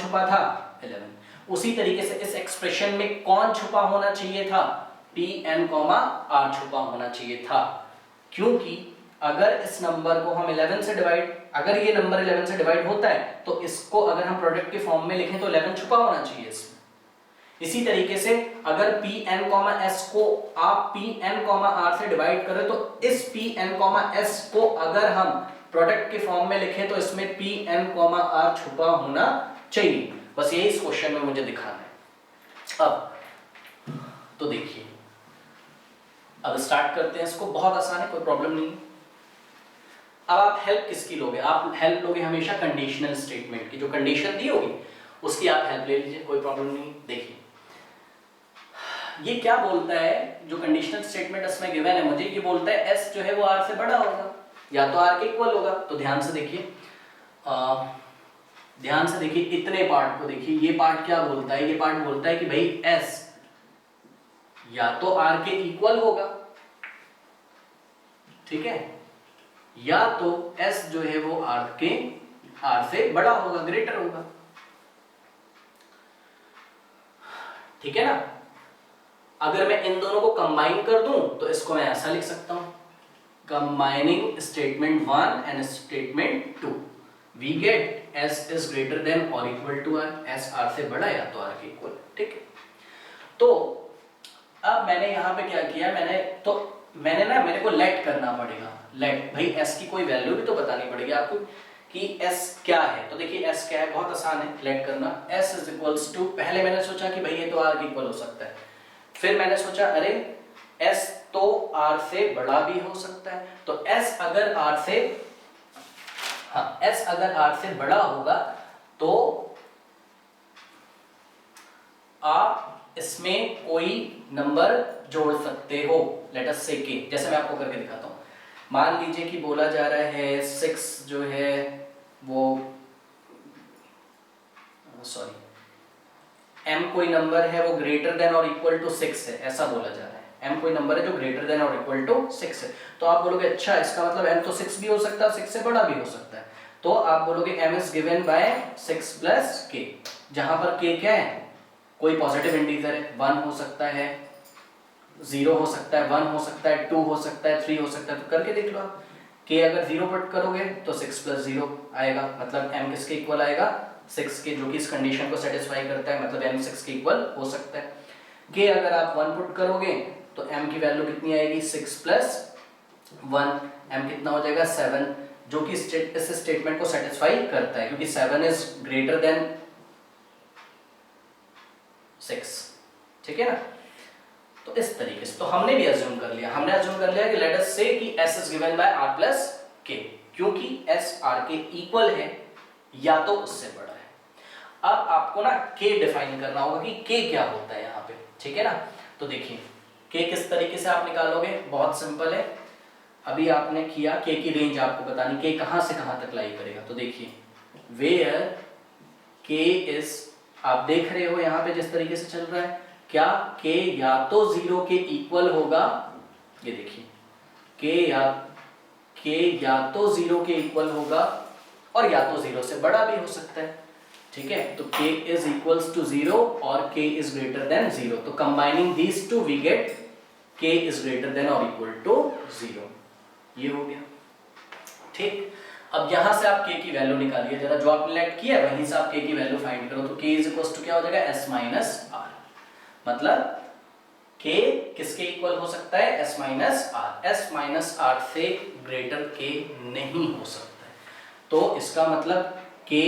छुपा था 11। उसी तरीके से इस एक्सप्रेशन में कौन छुपा होना चाहिए था, Pn, R छुपा होना चाहिए था, क्योंकि अगर इस नंबर को हम 11 से डिवाइड, अगर ये नंबर 11 से डिवाइड होता है तो इसको अगर हम प्रोडक्ट के फॉर्म में लिखें तो 11 छुपा होना चाहिए इसमें। इसी तरीके से अगर Pn, S को आप Pn, R से डिवाइड करें तो इस Pn, S को अगर हम प्रोडक्ट के फॉर्म में लिखें तो इसमें Pn, R छुपा होना चाहिए। बस यही इस क्वेश्चन में मुझे दिखाना है। अब तो देखिए, अब स्टार्ट करते हैं इसको, बहुत आसान है, कोई प्रॉब्लम नहीं है। अब आप हेल्प किसकी लोगे, आप हेल्प लोगे हमेशा कंडीशनल स्टेटमेंट की, जो कंडीशन दी होगी उसकी आप हेल्प ले लीजिए, कोई प्रॉब्लम नहीं। देखिए ये क्या बोलता है, जो कंडीशनल स्टेटमेंट इसमें गिवन है मुझे, ये बोलता है s जो है वो r से बड़ा होगा या तो r के इक्वल होगा। तो ध्यान से देखिए, इतने पार्ट को देखिए, ये पार्ट क्या बोलता है, ये पार्ट बोलता है कि भाई s या तो r के इक्वल होगा, ठीक है, या तो s जो है वो r से बड़ा होगा, ग्रेटर होगा, ठीक है ना। अगर मैं इन दोनों को कंबाइन कर दूं तो इसको मैं ऐसा लिख सकता हूं, combining statement 1 and statement 2, we get s is greater than और equal to r, s r से बड़ा या तो r के इक्वल, ठीक है। तो अब मैंने यहां पे क्या किया, मेरे को लेट करना पड़ेगा, लेट भाई s की कोई वैल्यू भी तो बतानी पड़ेगी आपको कि s क्या है। तो देखिए s क्या है, बहुत आसान है लेट करना, s इज इक्वल्स टू, पहले मैंने सोचा कि भाई ये तो r के इक्वल हो सकता है, फिर मैंने सोचा अरे s तो r से बड़ा भी हो सकता है, तो s अगर r से बड़ा होगा तो आप इसमें कोई नंबर जोड़ सकते हो, लेट अस से के, जैसे मैं आपको करके दिखाता हूं। मान लीजिए कि बोला जा रहा है 6 जो है वो, सॉरी, m कोई नंबर है वो ग्रेटर देन और इक्वल टू 6 है, ऐसा बोला जा रहा है। m कोई नंबर है जो ग्रेटर देन और इक्वल टू 6 है, तो आप बोलोगे अच्छा इसका मतलब m तो 6 भी हो सकता है, 6 से बड़ा भी हो सकता है, तो आप बोलोगे m is given bye 6 plus k, जहां पर k क्या है, कोई पॉजिटिव इंटीजर है, 1 हो सकता है, 0 हो सकता है, 1 हो सकता है, 2 हो सकता है, 3 हो सकता है, तो करके देख लो आप। k अगर 0 पुट करोगे तो 6 प्लस 0 आएगा, मतलब m किसके इक्वल आएगा, 6 के, जो कि इस कंडीशन को सेटिस्फाई करता है, मतलब m 6 के इक्वल हो सकता है। k अगर आप 1 पुट करोगे तो m की वैल्यू कितनी आएगी, 6 प्लस 1, m कितना हो जाएगा 7, जो कि इस स्टेटमेंट को सेटिस्फाई करता है, क्योंकि 7 इज ग्रेटर देन 6, ठीक है ना। तो इस तरीके से तो हमने भी अज्यूम कर लिया, कि लेट अस से कि s is given bye r plus k, क्योंकि s r के इक्वल है या तो उससे बड़ा है। अब आपको ना k डिफाइन करना होगा कि k क्या होता है यहाँ पे, ठीक है ना। तो देखिए k किस तरीके से आप निकालोगे, बहुत सिंपल है, अभी आपने किया, k की रेंज आपको बतानी, k कहां से कहां तक लाई करेगा। तो देखिए वेयर k इज, आप देख रहे हो यहाँ पे जिस तरीके से चल रहा है, क्या k या तो 0 के इक्वल होगा, ये देखिए k या तो 0 के इक्वल होगा और या तो 0 से बड़ा भी हो सकता है, ठीक है। तो k इज इक्वल्स टू 0 और k इज ग्रेटर देन 0, तो combining these two we get k is greater than और इक्वल टू 0, ये हो गया, ठीक। अब यहां से आप k की वैल्यू निकालिए जरा, जो आपने लेट किया वहीं से आप k की वैल्यू फाइंड करो, तो k इज इक्वल्स टू क्या हो जाएगा, s माइनस r, मतलब k किसके इक्वल हो सकता है, s minus r, s minus r से ग्रेटर k नहीं हो सकता है, तो इसका मतलब k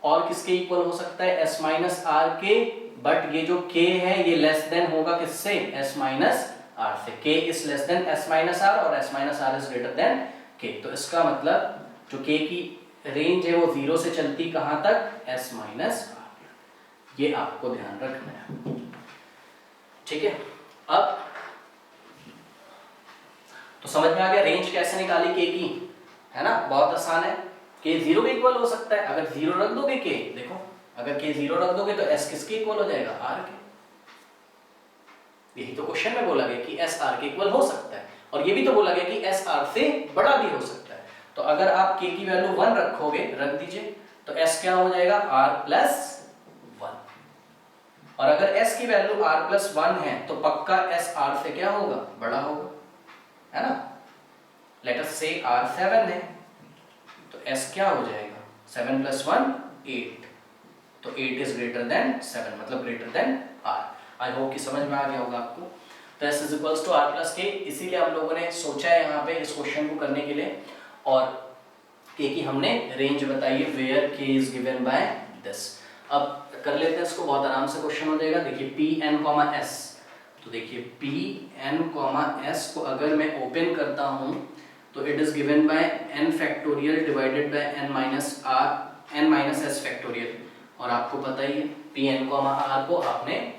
और किसके इक्वल हो सकता है, s माइनस r के, बट ये जो k है ये लेस देन होगा किससे, s माइनस r से, k is less than s minus r और s minus r is greater then k, तो इसका मतलब जो k की रेंज है वो 0 से चलती कहां तक, s माइनस r, ये आपको ध्यान रखना है, ठीक है। अब तो समझ में आ गया रेंज कैसे निकाली k की, है ना, बहुत आसान है। k 0 के इक्वल हो सकता है, अगर 0 रख दोगे k, देखो अगर k 0 रख दोगे तो s किसके इक्वल हो जाएगा, r के, यही तो क्वेश्चन में बोला गया कि s r के इक्वल हो सकता है, और ये भी तो बोला गया कि s r से बड़ा भी हो सकता है। तो अगर आप k की वैल्यू 1 रखोगे, रख दीजिए, तो s क्या हो जाएगा r प्लस 1। और अगर s की वैल्यू r प्लस 1 है तो पक्का s r से क्या होगा, बड़ा होगा, है ना। लेट अस से r 7 है तो s क्या हो जाएगा, 7 प्लस 1 8, तो 8 इज ग्रेटर देन 7, मतलब greater than r। I hope कि समझ में आ गया होगा आपको। तो s is equals to r plus k, इसीलिए हम लोगों ने सोचा है यहाँ पे इस क्वेश्चन को करने के लिए, और k की हमने रेंज बताई है where k is given by this. अब कर लेते हैं इसको, बहुत आराम से क्वेश्चन हो जाएगा। देखिए Pn, S, तो देखिए Pn, S को अगर मैं ओपन करता हूँ तो it is given bye n factorial divided by n minus s factorial. और आपको पता ही है Pn, R को आपने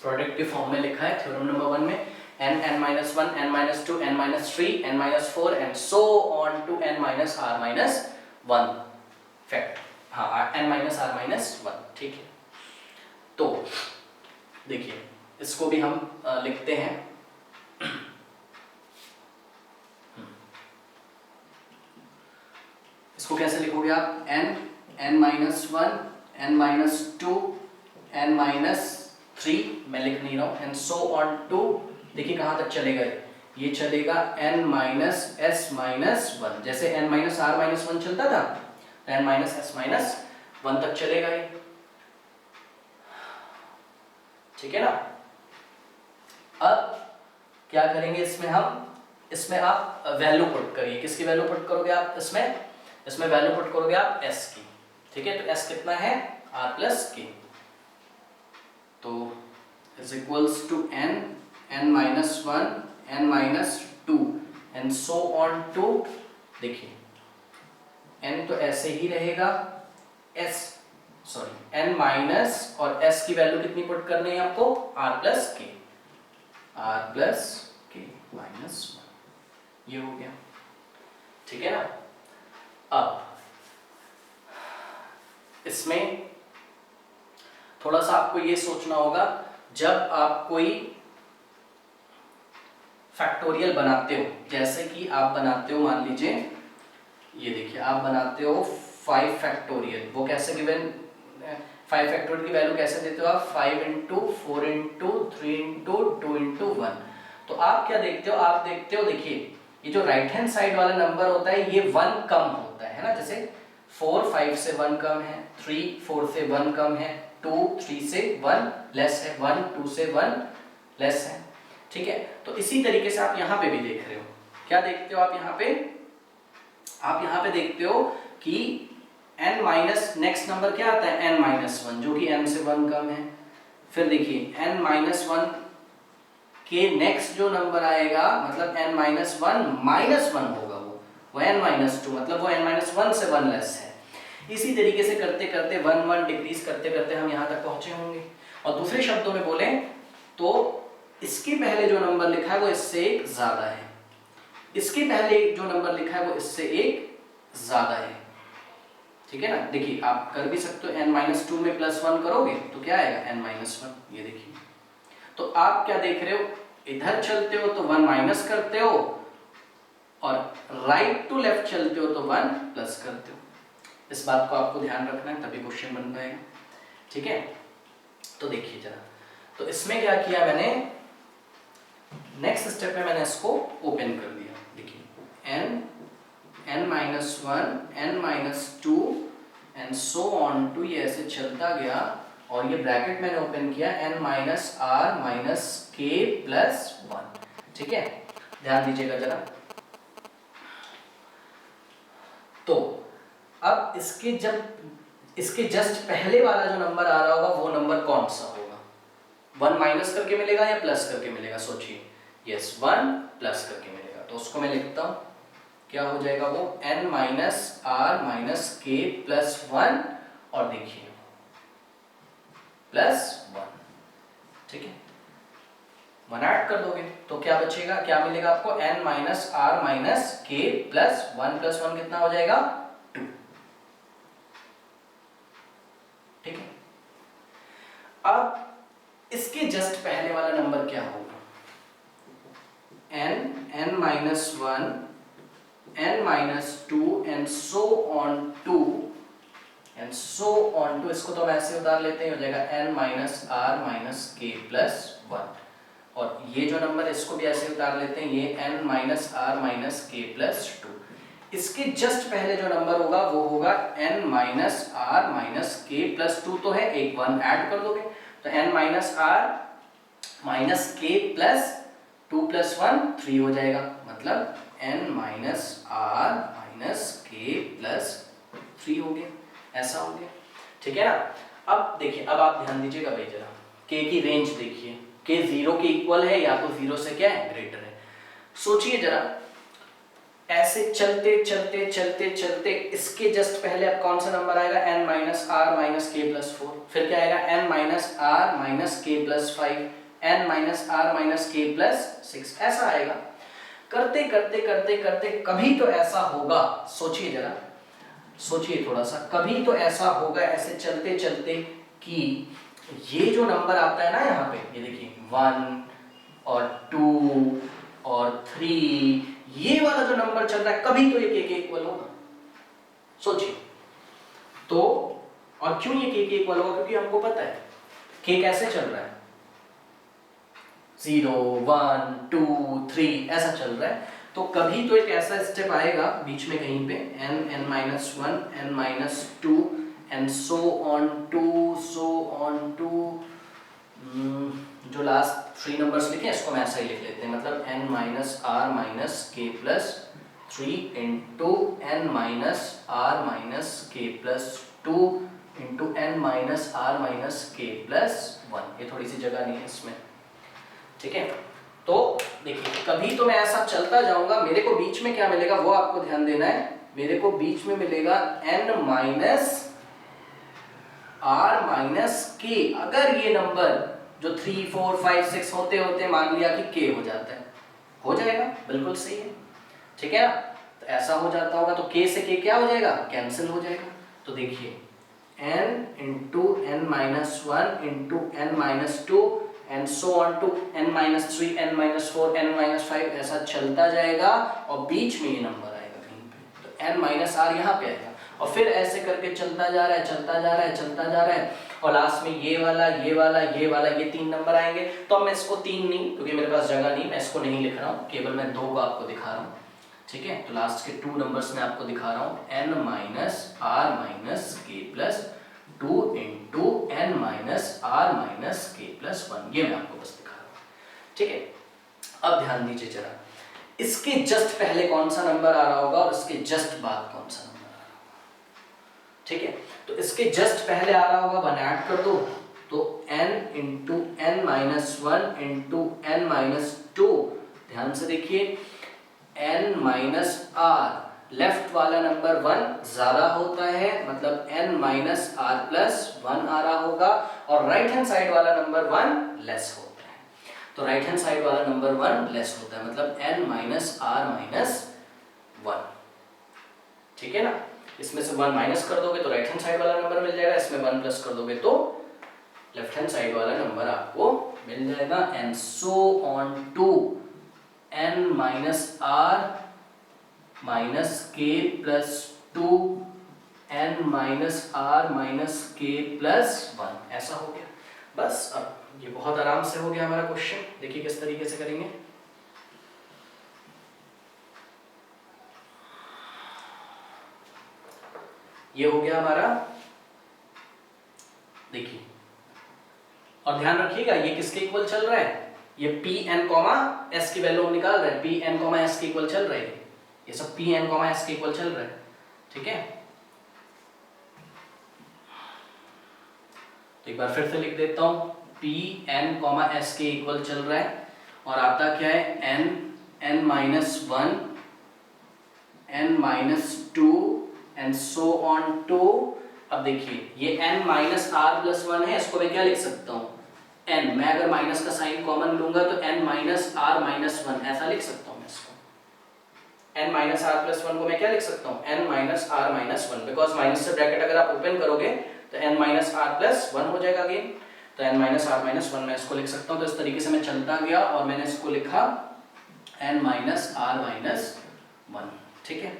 प्रोडक्ट के फॉर्म में लिखा है थ्योरम नंबर 1 में, n-1, n-2, n-3, n-4 and so on to n-r-1 fact, हाँ n-r-1, ठीक है। तो देखिए इसको भी हम लिखते हैं, इसको कैसे लिखोगे आप, n-1, n-2, n-3, मैं लिख नहीं रहा हूं, एंड सो ऑन टू, देखिए कहां तक चलेगा ये चलेगा n-s-1, जैसे n-r-1 चलता था n-s-1 तक चलेगा ये, ठीक है ना। अब क्या करेंगे इसमें हम, इसमें आप वैल्यू पुट करिए, किसकी वैल्यू पुट करोगे आप, इसमें वैल्यू पुट करोगे आप s की, ठीक है। तो s कितना है, r प्लस k, तो is equals to n-1, n-2 and so on to, देखिए n तो ऐसे ही रहेगा, n माइनस और s की वैल्यू कितनी पुट करनी है आपको, r प्लस k माइनस 1, ये हो गया, ठीक है ना। अब इसमें थोड़ा सा आपको ये सोचना होगा, जब आप कोई फैक्टोरियल बनाते हो, जैसे कि आप बनाते हो, मान लीजिए ये देखिए आप बनाते हो 5 फैक्टोरियल, वो कैसे गिवन, 5 फैक्टोरियल की वैल्यू कैसे देते हो आप, 5 इंटू 4 इंटू 3 इंटू 2 इंटू 1। तो आप क्या देखते हो, आप देखते हो, देखिए ये जो राइट हैंड साइड वाला नंबर होता है ये 1 कम होता है ना, जैसे 4 5 से 1 कम है, 3 4 से 1 कम है, 2 3 से 1 लेस है, 1 2 से 1 लेस है, ठीक है। तो इसी तरीके से आप यहाँ पे भी देख रहे हो, क्या देखते हो आप यहाँ पे, आप यहाँ पे देखते हो कि n माइनस नेक्स्ट नंबर क्या आता है, n-1, जो कि n से 1 कम है। फिर देखिए n-1 के नेक्स्ट जो नंबर आएगा, मतलब n-1 माइनस 1 होगा, वो n-2, मतलब वो n-1 से 1 लेस है। इसी तरीके से करते करते 1 1 डिक्रीज करते करते हम यहाँ तक पहुंचे होंगे। और दूसरे शब्दों में बोले तो इसके पहले जो नंबर लिखा है वो इससे एक ज्यादा है, इसके पहले जो नंबर लिखा है वो इससे एक ज्यादा है, ठीक है ना। देखिए आप कर भी सकते हो, n-2 में +1 करोगे तो क्या आएगा, n-1, ये देखिए। तो आप क्या देख रहे हो, इधर चलते हो तो 1 माइनस करते हो, और राइट टू लेफ्ट चलते हो तो 1 प्लस करते हो। इस बात को आपको ध्यान रखना है, तभी क्वेश्चन बन पाएगा, ठीक है। तो देखिए जरा, तो इसमें क्या किया मैंने, नेक्स्ट स्टेप में मैंने इसको ओपन कर दिया, देखिए n-1, n-2 and so on to, ये ऐसे चलता गया, और ये ब्रैकेट मैंने ओपन किया n-r-k प्लस 1, ठीक है। ध्यान दीजिएगा जरा। तो अब इसके जस्ट पहले वाला जो नंबर आ रहा होगा वो नंबर कौन सा होगा, 1 माइनस करके मिलेगा या प्लस करके मिलेगा, सोचिए। यस 1 प्लस करके मिलेगा, तो उसको मैं लिखता हूं, क्या हो जाएगा वो, n-r-k प्लस 1, और देखिए प्लस 1, ठीक है। 1 ऐड कर दोगे तो क्या बचेगा, क्या मिलेगा आपको, n-r-k प्लस 1 प्लस 1 कितना हो जाएगा, 2, ठीक है। अब इसके जस्ट पहले वाला नंबर क्या होगा, n-1, n-2 and so on to so on to, इसको तो हम ऐसे उतार लेते हैं, हो जाएगा n minus r minus k plus 1, और ये जो नंबर इसको भी ऐसे उतार लेते हैं, ये n minus r minus k plus 2। इसके जस्ट पहले जो नंबर होगा वो होगा n minus r minus k plus 2, तो है एक 1 ऐड कर दोगे तो n minus r minus k plus 2 plus 1 3 हो जाएगा, मतलब n minus r minus k plus 3 हो गया, ऐसा हो गया, ठीक है ना। अब देखिए, अब आप ध्यान दीजिएगा भाई जरा, k की रेंज देखिए, k 0 के इक्वल है या तो 0 से क्या है ग्रेटर है। सोचिए जरा, ऐसे चलते चलते चलते चलते इसके जस्ट पहले अब कौन सा नंबर आएगा, n minus r minus k plus 4, फिर क्या आएगा n minus r minus k plus 5, n minus r minus k plus 6, ऐसा आएगा। करते करते करते करते कभी तो ऐसा होगा, सोचिए जरा, सोचिए थोड़ा सा, कभी तो ऐसा होगा ऐसे चलते चलते कि ये जो नंबर आता है ना यहाँ पे, ये देखिए 1 और 2 और 3, ये वाला जो नंबर चल रहा है कभी तो ये k के इक्वल होगा, सोचिए तो। और क्यों ये k के इक्वल होगा, क्योंकि हमको पता है k कैसे चल रहा है, 0 1 2 3 ऐसा चल रहा है, तो कभी तो एक ऐसा स्टेप आएगा बीच में कहीं पे n n minus 1 n minus 2 and so on to, जो लास्ट 3 नंबर्स लिखे इसको हम ऐसा ही लिख लेते हैं, मतलब n minus r minus k plus 3 into n minus r minus k plus 2 into n minus r minus k plus 1, ये थोड़ी सी जगह नहीं है इसमें, ठीक है। तो देखिए, कभी तो मैं ऐसा चलता जाऊंगा, मेरे को बीच में क्या मिलेगा वो आपको ध्यान देना है, मेरे को बीच में मिलेगा n माइनस आर माइनस के, अगर ये नंबर जो 3 4 5 6 होते होते मान लिया कि k हो जाता है, हो जाएगा, बिल्कुल सही है, ठीक है ना। तो ऐसा हो जाता होगा तो k से k क्या हो जाएगा, कैंसिल हो जाएगा। तो देखिए n into n minus 1 into n minus 2 and so on to n minus 3 n minus 4 n minus 5, ऐसा चलता जाएगा और बीच में ये नंबर आएगा कहीं पे, तो n माइनस आर यहाँ पे आएगा, और फिर ऐसे करके चलता जा रहा है चलता जा रहा है चलता जा रहा है, और लास्ट में ये वाला ये वाला ये वाला ये 3 नंबर आएंगे। तो अब मैं इसको 3 नहीं, क्योंकि मेरे पास जगह नहीं, मैं इसको नहीं लिख रहा हूँ, केवल मैं 2 को आपको दिखा रहा हूँ, ठीक है। तो लास्ट के 2 नंबर्स में आपको दिखा रहा हूँ, n minus r minus k plus 2 into n minus r minus k plus 1, ये मैं आपको बस दिखा रहा हूँ, ठीक है। अब ध्यान दीजिए जरा, इसके जस्ट पहले कौन सा नंबर आ रहा होगा और इसके जस्ट बाद कौन सा नंबर आ रहा होगा, ठीक है। तो इसके जस्ट पहले आ रहा होगा 1 ऐड कर दो, तो n into n minus 1 into n minus 2, ध्यान से देखिए, n माइनस आर, लेफ्ट वाला नंबर 1 ज्यादा होता है, मतलब n माइनस आर प्लस 1 आ रहा होगा, और राइट हैंड साइड वाला नंबर 1 लेस होता है, तो राइट हैंड साइड वाला नंबर 1 लेस होता है, मतलब n माइनस आर माइनस 1, ठीक है ना। इसमें से 1 माइनस कर दोगे तो राइट हैंड साइड वाला नंबर मिल जाएगा, इसमें 1 प्लस कर दोगे तो लेफ्ट हैंड साइड वाला नंबर आपको मिल जाएगा, and so on to n minus r minus k plus 2 n minus r minus k plus 1, ऐसा हो गया। बस अब ये बहुत आराम से हो गया हमारा क्वेश्चन, देखिए किस तरीके से करेंगे। ये हो गया हमारा, देखिए, और ध्यान रखिएगा ये किसके इक्वल चल रहा है, ये पी एन कॉमा एस की वैल्यू हम निकाल रहे हैं, पी एन कॉमा एस के इक्वल चल रहे हैं, ये सब पी एन कॉमा एस के इक्वल चल रहा है, ठीक है। तो एक बार फिर से लिख देता हूं, पी एन कॉमा एस के इक्वल चल रहा है, और आता क्या है n n minus 1 n minus 2 and so on to. अब देखिए ये n माइनस आर प्लस 1 है, इसको मैं क्या लिख सकता हूँ, n, मैं अगर माइनस का साइन कॉमन लूंगा तो n माइनस आर माइनस 1 ऐसा लिख सकता हूँ मैं इसको, n माइनस आर प्लस 1 को मैं क्या लिख सकता हूँ, n minus r minus 1, because minus से ब्रैकेट अगर आप ओपन करोगे तो n माइनस आर प्लस 1 हो जाएगा अगेन, तो n माइनस आर माइनस 1 मैं इसको लिख सकता हूँ। तो इस तरीके से मैं चलता गया और मैंने इसको लिखा n माइनस आर माइनस 1, ठीक है।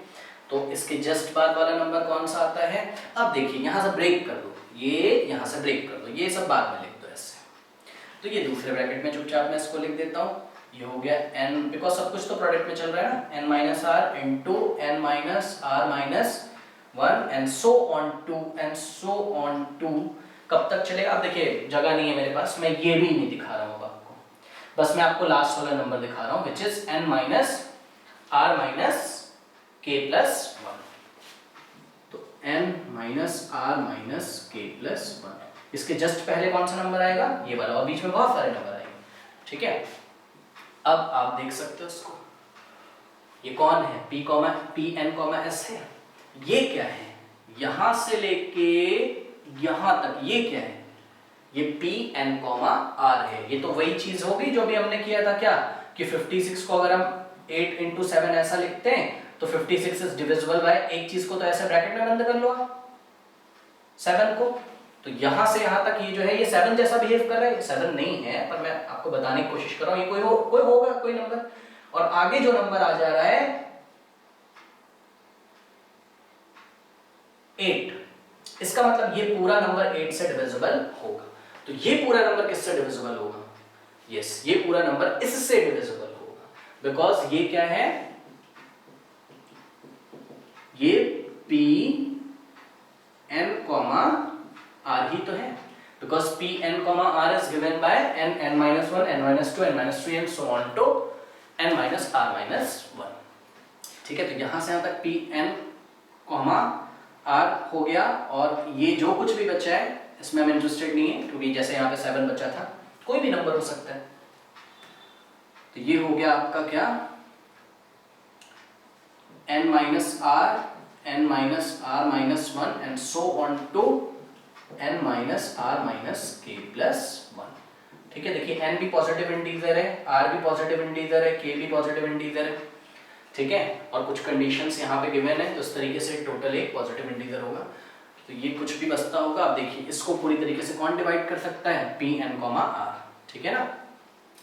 तो इसके जस्ट बाद वाला नंबर कौन सा आता है? अब देखिए यहां से ब्रेक कर दो, ये यहां से ब्रेक कर दो, ये सब बाद में लिख दो ऐसे। तो ये दूसरे ब्रैकेट में चुपचाप मैं इसको लिख देता हूं, ये हो गया n, बिकॉज सब कुछ तो प्रोडक्ट में चल रहा है ना, n minus r into n minus r minus 1 and so on to कब तक चलेगा? अब देखिए जगह नहीं है मेरे पास, मैं ये भी नहीं दिखा रहा हूँ आपको, बस मैं आपको लास्ट वाला नंबर दिखा रहा हूँ which is n minus r minus k plus 1। तो n minus r minus k plus 1, इसके जस्ट पहले कौन सा नंबर आएगा? ये वाला, और बीच में बहुत सारे नंबर आएंगे, ठीक है। अब आप देख सकते हो इसको, ये कौन है? p n s है। ये क्या है? यहां से लेके यहां तक ये क्या है? ये p n r है। ये तो वही चीज होगी जो भी हमने किया था, क्या कि 56 को अगर हम 8 into 7 ऐसा लिखते हैं तो 56 इज डिविजिबल बाय, एक चीज को तो ऐसे ब्रैकेट में बंद कर लो आप 7 को, तो यहां से यहां तक ये जो है ये 7 जैसा बिहेव कर रहा है। 7 नहीं है, पर मैं आपको बताने की कोशिश कर रहा हूं, ये कोई होगा कोई नंबर, और आगे जो नंबर आ जा रहा है 8, इसका मतलब ये पूरा नंबर 8 से डिविजिबल होगा। तो ये पूरा नंबर किससे डिविजिबल होगा? यस, ये पूरा नंबर इससे डिविजिबल होगा, बिकॉज ये क्या है? ये p n r ही तो है, because p n r is given by n minus 1, n minus 2, n minus 3 and so on to n minus r minus 1। ठीक है, तो यहां से यहां तक p n r हो गया, और ये जो कुछ भी बचा है इसमें हम इंटरेस्टेड नहीं है, क्योंकि जैसे यहाँ पे 7 बचा था, कोई भी नंबर हो सकता है। तो ये हो गया आपका क्या? n minus r minus 1 and so on to n minus r minus k plus 1। ठीक है, देखिए n भी पॉजिटिव इंटीजर है, r भी पॉजिटिव इंटीजर है, k भी पॉजिटिव इंटीजर है, ठीक है, और कुछ कंडीशंस यहाँ पे गिवन है, तो इस तरीके से टोटल एक पॉजिटिव इंटीजर होगा। तो ये कुछ भी बचता होगा, आप देखिए इसको पूरी तरीके से कौन डिवाइड कर सकता है? p n r, ठीक है ना।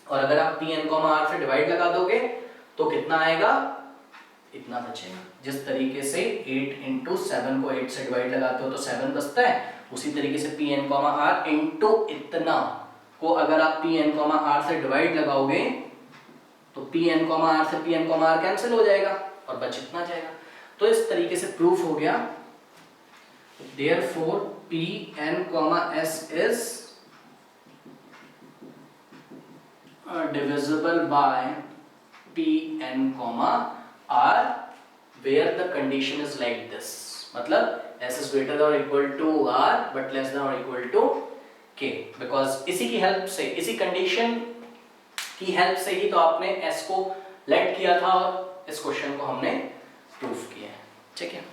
और अगर आप p n r से डिवाइड लगा दोगे तो कितना आएगा? इतना बचेगा। जिस तरीके से 8 into 7 को 8 से डिवाइड लगाते हो तो 7 बचता है, उसी तरीके से p n r इंटू इतना को अगर आप p n r से डिवाइड लगाओगे तो p n r से p n r कैंसिल हो जाएगा और बच इतना जाएगा। तो इस तरीके से प्रूफ हो गया, therefore p n s is divisible by p n r where the condition is like this, मतलब s is greater than or equal to r but less than or equal to k, because इसी की help से, इसी condition की help से ही तो आपने s को लेट किया था और इस क्वेश्चन को हमने प्रूफ किया है, ठीक है।